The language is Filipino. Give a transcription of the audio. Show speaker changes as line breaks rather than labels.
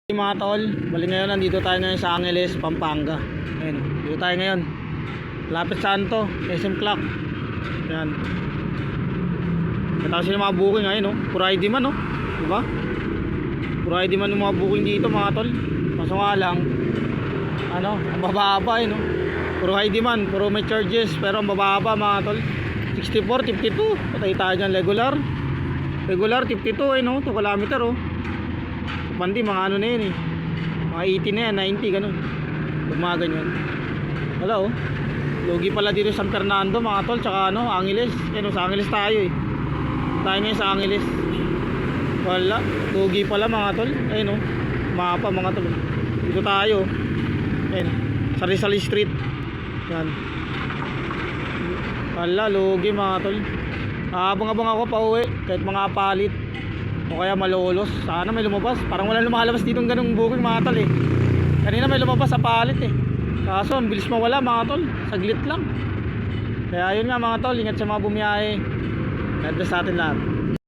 Mga tol, bali ngayon nandito tayo ngayon sa Angeles, Pampanga. Ayun, dito tayo ngayon. Lapit saan to? SM Clock. Yan. Katapos yung mga booking ngayon, no? Puro ID man, no? Diba? Puro ID man yung mga booking dito, mga tol. Kaso nga lang, ano, ang bababa, no? Puro ID man, puro may charges, pero ang bababa, mga tol. 64, 52. Patay tayo dyan, regular 52, no? 2 kilometer, oh. Pandi mga ano na yun, mga 80 na yan, 90 ganun. Pag mga ganyan, wala, oh. Logi pala dito sa San Fernando, mga tol. Tsaka ano, Angeles. Yan, sa Angeles tayo, tayo ngayon sa Angeles. Wala, logi pala, mga tol. Ayun, oh, mapa, mga tol. Dito tayo, ayun, sa Rizal Street. Yan. Wala, logi, mga tol. Abang-abang ako pa uwi, kahit mga palit o kaya malolos. Sana may lumabas. Parang wala lumalabas dito ng ganung booking, mga tol, Kanina may lumabas sa palit, kaso ang bilis mawala, mga tol. Saglit lang. Kaya yun nga, mga tol, ingat sa mga bumiyahe. God bless sa atin lahat.